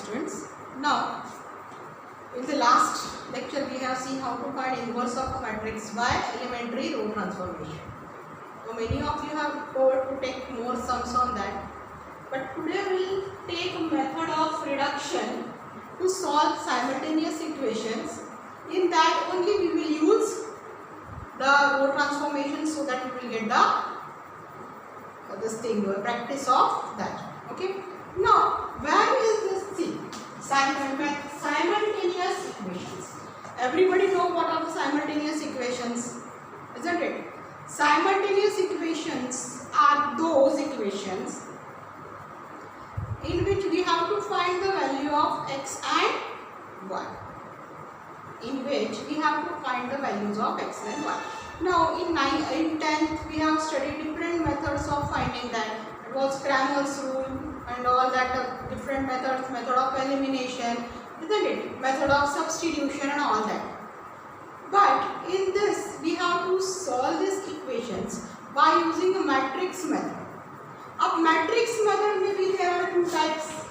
students. Now, in the last lecture we have seen how to find inverse of a matrix by elementary row transformation. So many of you have told to take more sums on that. But today we will take a method of reduction to solve simultaneous equations. In that only we will use the row transformation so that we will get the practice of that. Okay. Now, where is this thing? Simultaneous equations. Everybody know what are the simultaneous equations, isn't it? Simultaneous equations are those equations in which we have to find the value of x and y. In which we have to find the values of x and y. Now, in 10th we have studied different methods of finding that. It was Cramer's rule and all that, different methods, method of elimination, isn't it? Method of substitution and all that. But in this, we have to solve these equations by using a matrix method. A matrix method, maybe there are two types.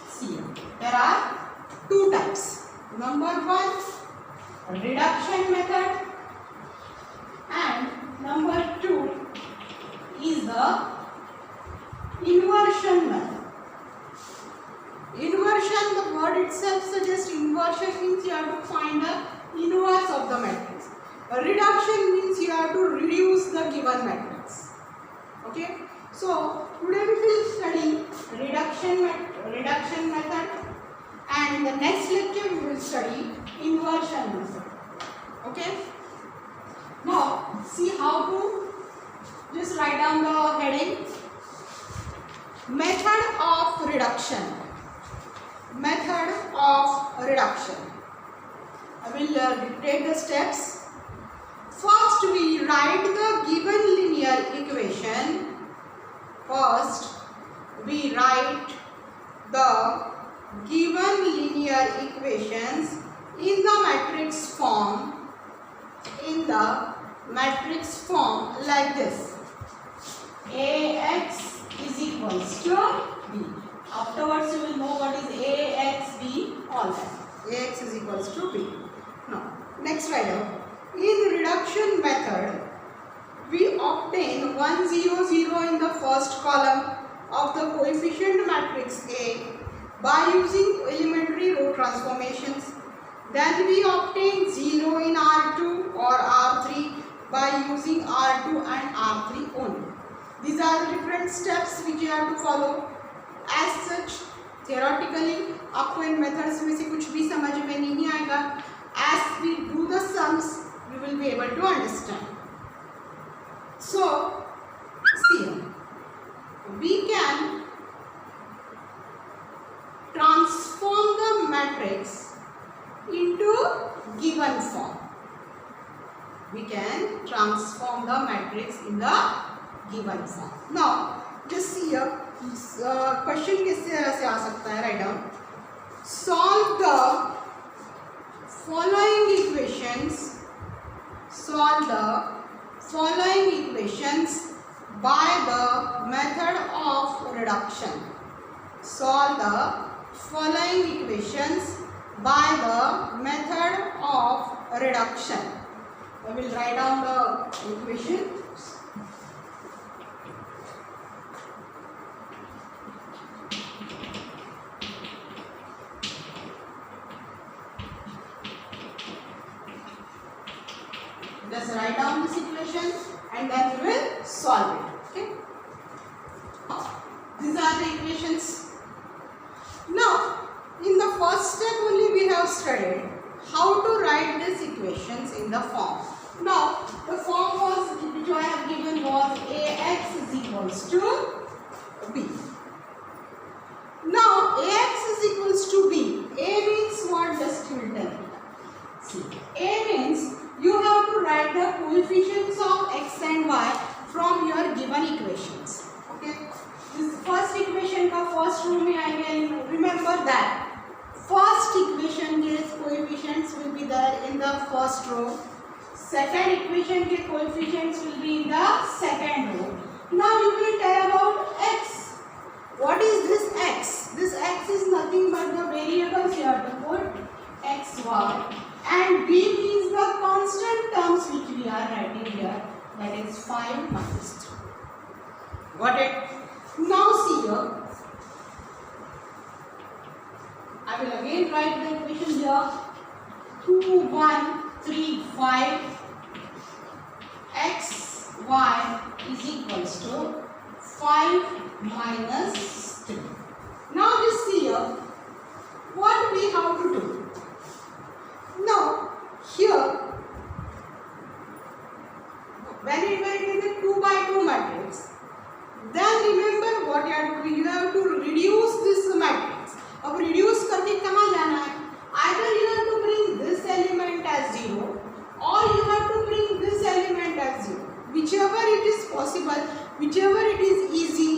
See, there are two types. Number one, reduction method, and number two is the inversion method. Inversion, the word itself suggests inversion means you have to find the inverse of the matrix. A reduction means you have to reduce the given matrix. Okay. So today we will study reduction method, and in the next lecture we will study inversion method. Okay. Now see how to just write down the heading. Method of reduction. Method of reduction. I will dictate the steps. First we write the given linear equation. First we write the given linear equations in the matrix form. In the matrix form like this. Ax is equals to b. Afterwards you will know what is ax, b, all that. Ax is equals to b. Now, next write down. In reduction method, we obtain 1, 0, 0 in the first column of the coefficient matrix A by using elementary row transformations. Then we obtain 0 in R2 or R3 by using R2 and R3 only. These are the different steps which you have to follow. As such, theoretically, आपको इन methods में से कुछ भी समझ में नहीं आएगा. As we do the sums, we will be able to understand. So, see, we can transform the matrix into given form. We can transform the matrix in the given form. Now, just see here. Question किस तरह से आ सकता है? Write down. Solve the following equations. Solve the following equations by the method of reduction. Solve the following equations by the method of reduction. I will write down the equation. Just write down this equation and then we will solve it. Okay. These are the equations. Now, in the first step only we have studied how to write these equations in the form. Now, the form was which I have given was Ax is equals to b. Now, Ax is equals to b. A means what? Just you will tell me. See, A means you have to write the coefficients of x and y from your given equations. Okay. This first equation का first row में आएगा. Remember that first equation के coefficients will be there in the first row. Second equation के coefficients will be in the second row. Now you will tell about x. What is this x? This x is nothing but the variables you have to put x, y, and b means the constant terms which we are writing here, that is 5 minus 3. Got it? Now see here, I will again write the equation here. 2, 1, 3, 5 x, y is equals to 5 minus 3. Now just see here what we have to do. Now here when it is a 2 by 2 matrix, then remember what you have to do. You have to reduce this matrix. अब reduce करके कहाँ जाना है? Either you have to bring this element as 0 or you have to bring this element as 0. Whichever it is possible, whichever it is easy,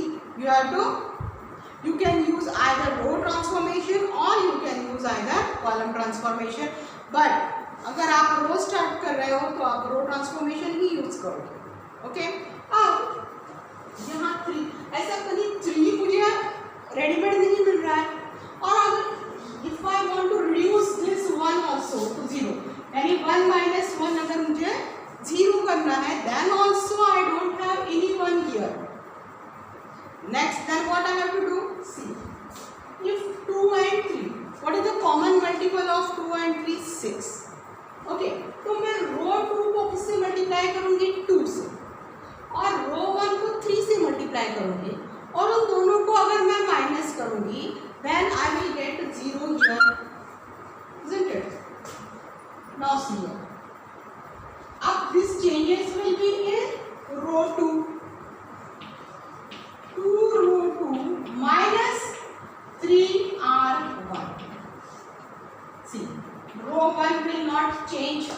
you can use either row transformation or you can use either column transformation. But अगर आप रो start कर रहे हो तो आप रो transformation ही use करोगे. Okay, अब यहाँ 3, ऐसा कभी 3 मुझे रेडीमेड नहीं मिल रहा है, और अगर if I want to reduce this 1 also to 0, यानी 1 minus 1 अगर मुझे 0 करना है, then also I don't have any 1 here. Next, then what I have to do? See, if 2 and 3, what is the common multiple of 2 and 3? 6. Okay, तो मैं रो 2 को किससे multiply करूंगी? 2 से, और रो 1 को 3 से मल्टीप्लाई करूंगी, और उन दोनों को अगर मैं माइनस करूंगी, then I will get 0 here, isn't it? Now see here, अब this changes will be in row 2. 2 row 2 minus 3r1. See, row 1 will not change.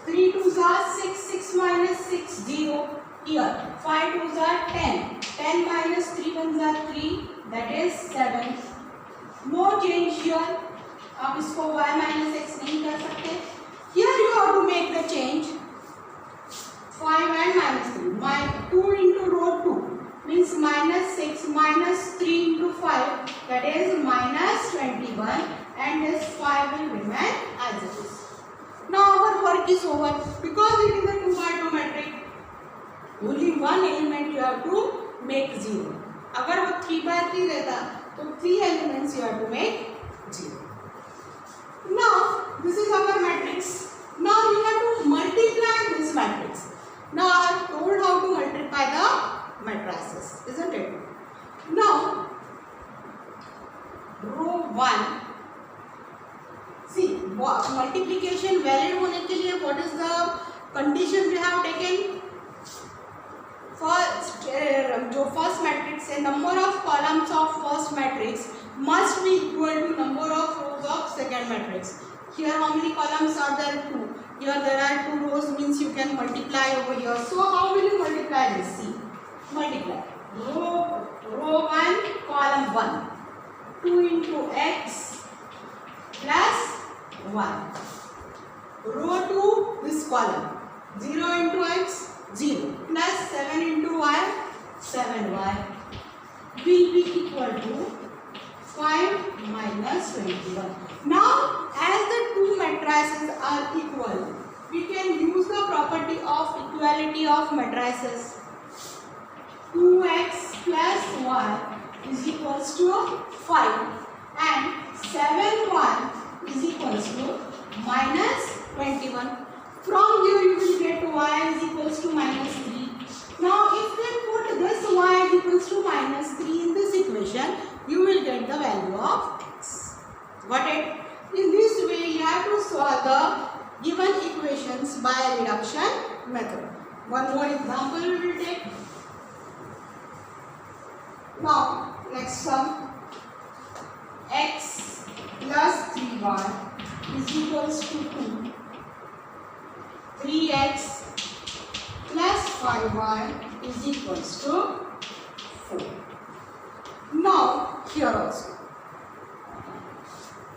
3 2s are 6, 6 minus 6, 0 here. 5 2s are 10, 10 minus 3 1s are 3, that is 7. No change here. आप इसको y minus x नहीं कर सकते. Here you have to make the change. 5 and minus 3. 2 into row 2 means minus 6 minus 3 into 5, that is minus 21, and this 5 will remain as it is. Now our work is over because it is a 2 by 2 matrix. Only one element you have to make 0. अगर वो 3 by 3 रहता तो 3 elements you have to make 0. Now this is our matrix. Now you have to multiply this matrix. Now I have told how to multiply the matrices, isn't it? Now row 1, see, multiplication valid होने के लिए what is the condition we have taken? First, जो first matrix है, number of columns of first matrix must be equal to number of rows of second matrix. Here how many columns are there? 2. Here there are 2 rows, means you can multiply over here. So how will you multiply this? See, multiply row 1 column 1, 2 into x plus 1. Row 2 this column, 0 into x 0 plus 7 into y 7y will be equal to 5 minus 21. Now as the two matrices are equal, we can use the property of equality of matrices. 2x plus y is equals to 5 and 7y is equals to minus 21. From here you will get y is equals to minus 3. Now if we put this y is equals to minus 3 in this equation, you will get the value of x. Got it? In this way you have to solve the given equations by reduction method. One more example we will take. Now next sum, x plus 3y is equals to 2. 3x plus 5y is equals to 4. Now here also,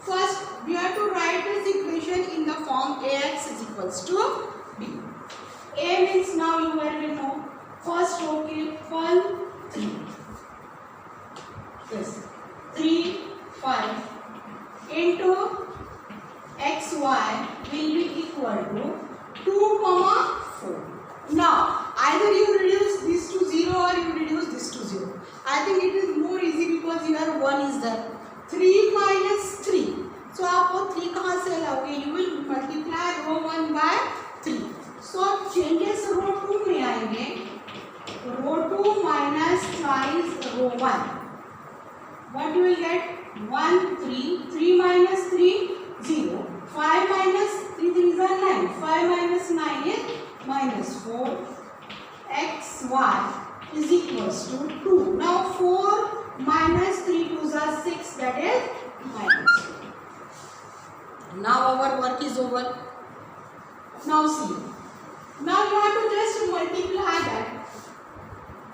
first we have to write this equation in the form ax is equals to b. A means now you will know first row के 1 3. Yes. 5 into xy will be equal to 2 comma 4. Now either you reduce this to 0 or you reduce this to 0. I think it is more easy because here 1 is there. 3 minus 3. So आपको 3 कहाँ से लाओगे? You will multiply row 1 by 3. So changes row 2 में आएंगे. Row 2 minus twice row 1. What you will get? 1 3. 3 minus 3 0. 5 minus 3 3 is 9. 5 minus 9 is minus 4. xy is equals to 2. Now 4 minus 3 2s are 6, that is minus 2. Now our work is over. Now see. Now you have to just multiply that.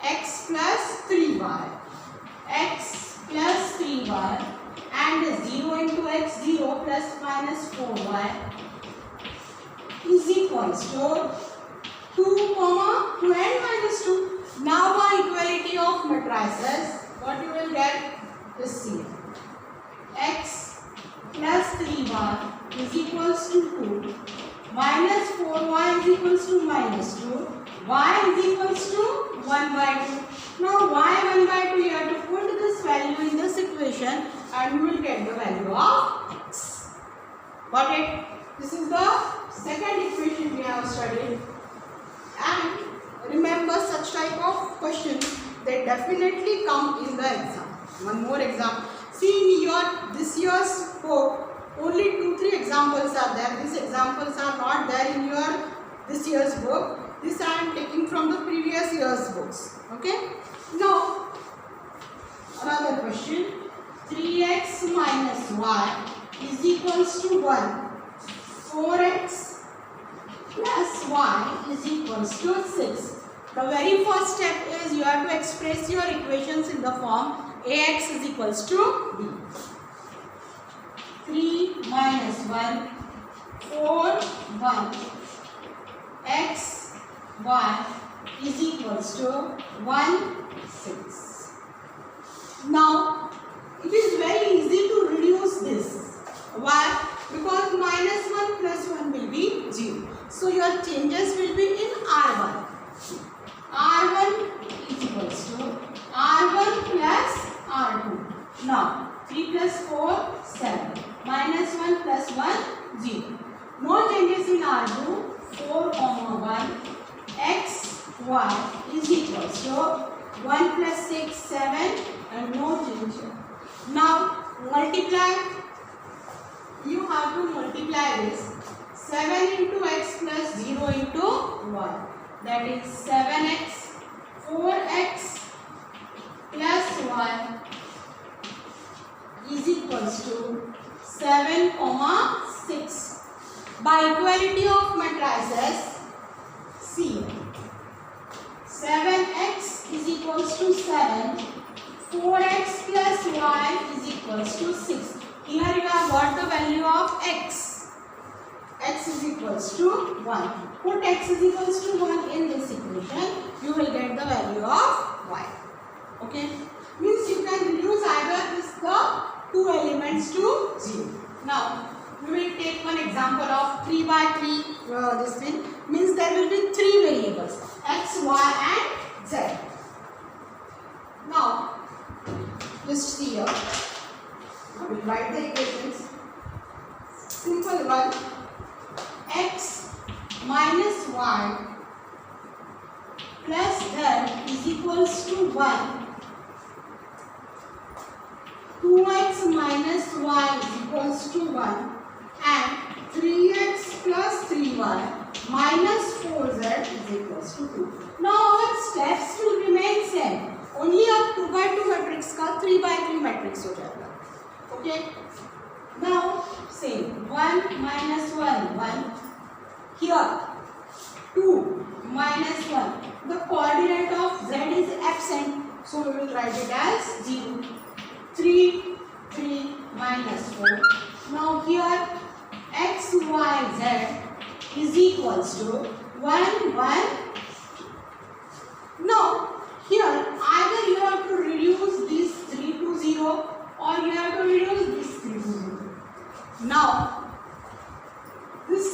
X plus 3y. X plus 3y and 0 into x 0 plus minus 4y is equals to 2 comma 2 and minus 2. Now by equality of matrices, what you will get is see. X plus 3y is equals to 2 minus 4y is equals to minus 2. Y is equals to 1 by 2. Now y 1 by 2 you have to put this value in this equation and you will get the value of x. Got it? This is the second equation we have studied. And remember, such type of questions, they definitely come in the exam. One more example. See, in this year's book, only 2-3 examples are there. These examples are not there in your this year's book. This I am taking from the previous year's books. Okay. Now, another question. 3x minus y is equals to 1. 4x plus y is equals to 6. The very first step is you have to express your equations in the form ax is equals to b. 3 minus 1, 4, 1. X, y is equals to 1, 6. Now, it is very easy to reduce this. Why? Because minus 1 plus 1 will be 0. So, your changes will be in R1. R1 is equals to R1 plus R2. Now, 3 plus 4, 7. Minus 1 plus 1, 0. No changes in R2. 4, 1. X, y is equals to 1 plus 6, 7 and no change. Now, multiply. You have to multiply this. 7 into x plus 0 into y. That is 7x, 4x plus y is equals to 7, 6. By equality of matrices, see 7x is equals to 7, 4x plus y is equals to 6. Here you have got the value of x. X is equals to 1. Put x is equals to 1 in this equation, you will get the value of y. Okay? Means you can reduce either the two elements to 0. Now, we will take one example of 3 by 3. This thing means there will be 3 variables x, y and z. Now, just see here. I will write the equations. Simple one. X minus y plus z is equals to 1. 2x minus y is equals to 1 and 3x plus 3y minus 4z is equals to 2. Now our steps will remain same. Only अब 2 by 2 matrix का 3 by 3 matrix हो जाएगा. Okay. Now same 1 minus 1 1. Here 2 minus 1. The coordinate of z is absent, so we will write it as 0. 3 3 minus 4. Now here x y z is equals to 1 1. Now here either you have to reduce this 3 to 0 or you have to reduce this 3 to 0. Now this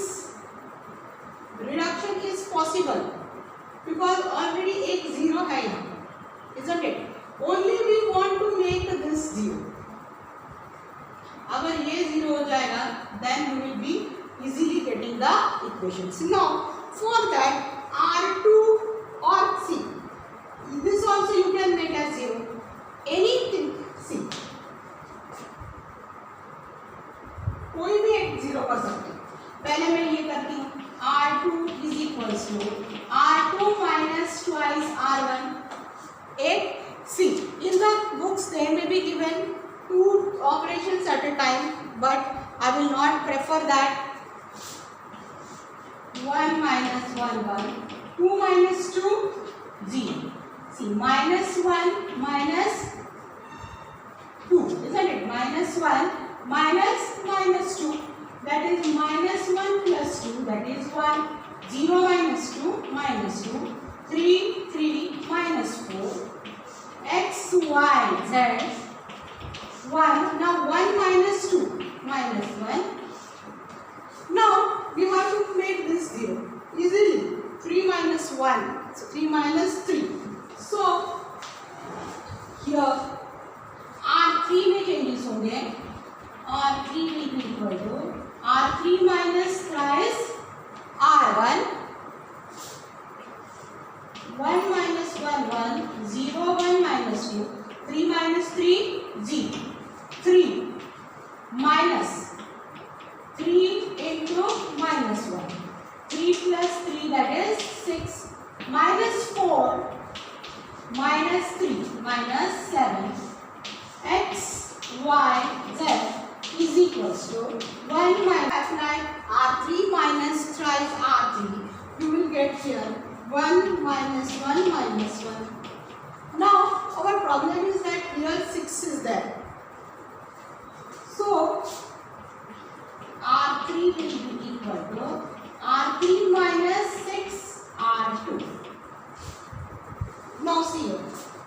reduction is possible because already एक 0 है यहाँ, isn't it? Only we want to make this 0. अगर ये 0 हो जाएगा, then we will be easily getting the equations. Now for that R2 or C, this also you can make as 0. Anything C, कोई भी एक 0 कर सकते हैं. पहले मैं ये करती हूँ. R2 is equals to R2 minus twice R1. एक C. In the books they may be given 2 operations at a time, but I will not prefer that. 1 minus 1 1, 2 minus 2 0. See, minus 1 minus 2, isn't it? Minus 1 minus 2, that is minus 1 plus 2, that is 1. 0 minus 2 minus 2, 3 3 minus 4, x y z 1. Now 1 minus 2 minus 1. Now we have to make this 0 easily. 3 minus 1, so 3 minus 3. So here R3 में changes होंगे. R3 will be equal to R3 minus thrice R1. 1 minus 1 1, 0 1 minus 2, 3 minus 3 0. 3 minus 3 into minus 1. 3 plus 3, that is 6. Minus 4 minus 3 minus 7. X y z is equals to 1 minus R3 minus thrice R3. You will get here 1 minus 1 minus 1. Now our problem is that here 6 is there. So R3 will be equal to R3 minus 6 R2. Now see here,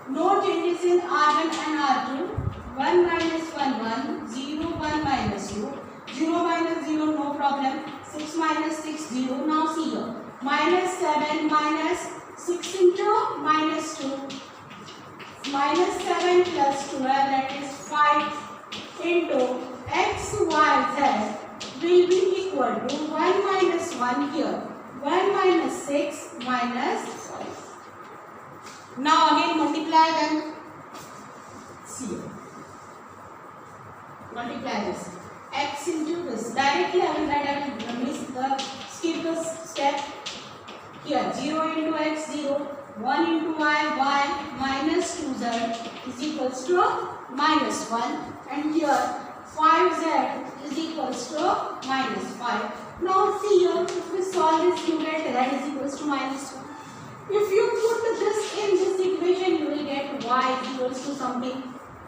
no changes in R1 and R2. 1 minus 1 1, 0 1 minus 2, 0 minus 0 no problem. 6 minus 6 0. Now see here, minus 7 minus 6 into minus 2. Minus 7 plus 12, that is 5 into x y z will be equal to 1 minus 1 here. 1 minus 6 minus 5. Now again multiply them. See here. Multiply this. X into this. Directly I will write, I will skip the step. Here 0 into x 0, 1 into y y, minus 2z is equals to minus 1, and here 5z is equals to minus 5. Now see here, if we solve this, you get z is equals to minus 1. If you put this in this equation, you will get y is equals to something,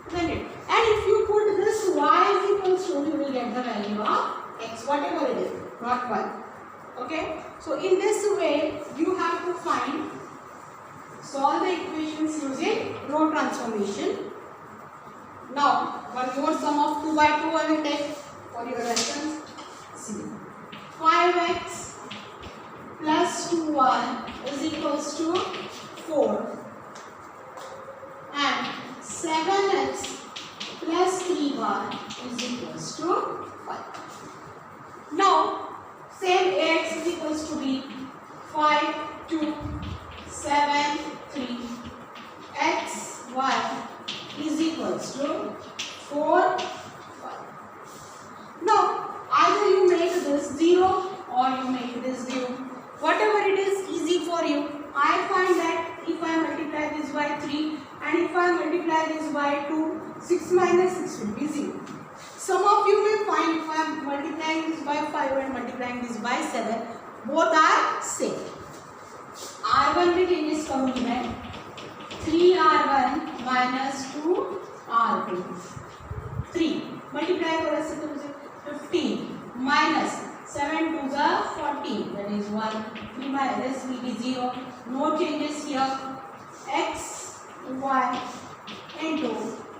isn't it? And if you put this y is equals to, you will get the value of x, whatever it is, not 1. Okay? So in this way, you have to solve the equations using row transformation. Now, one more sum of 2 by 2 I will take for your reference. See, 5x plus 2y is equals to 4, and 7x plus 3y is equals to 5. Now, same ax is equals to b, 5 2 7 3, x y is equals to 4 5. Now either you make this 0 or you make this 0, whatever it is easy for you. I find that if I multiply this by 3 and if I multiply this by 2, 6 minus 6 will be 0. Some of you may find if I am multiplying this by 5 and multiplying this by 7, both are same. R1 में changes करूँगी मैं, 3R1 minus 2R2, 3 multiply करो इससे तो मुझे 15 minus 7 to the 14, that is 1. 3 minus will be 0. No changes here. X y into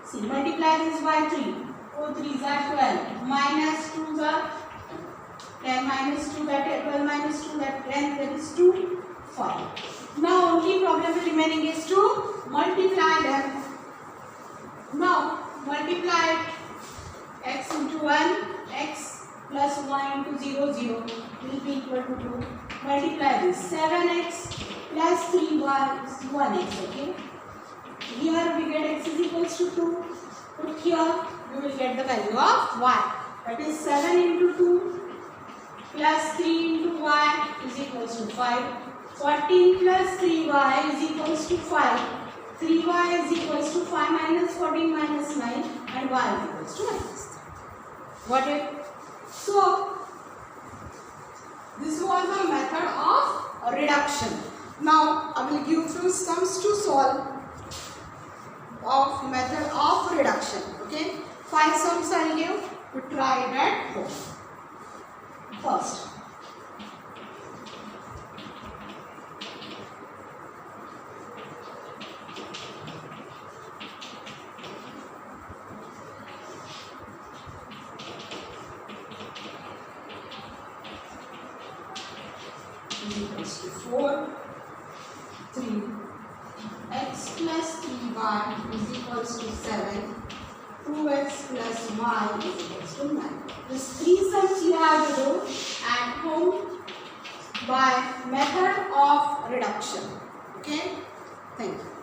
See, multiply this by 3. 4 3s are 12. Minus 2s are 10 minus 2, that 12 minus 2, that 10, that is 2, 5. Now only problem remaining is to multiply them. Now multiply x into 1, x plus 1 into 0, 0 will be equal to 2. Multiply this 7x plus 3y is 1x, okay. Here we get x is equals to 2. Put here, we will get the value of y. That is 7 into 2 plus 3 into y is equals to 5. 14 plus 3y is equals to 5. 3y is equals to 5 minus 14 minus 9 and y is equals to minus 3. Got it? So, this was a method of reduction. Now, I will give you sums to solve of method of reduction. Okay? 5 sums I will give to try it at home. First, is equals to 4, 3, x plus 3y is equals to 7, 2x plus y is equals to 9. These 3 sums you have to do at home by method of reduction. Okay? Thank you.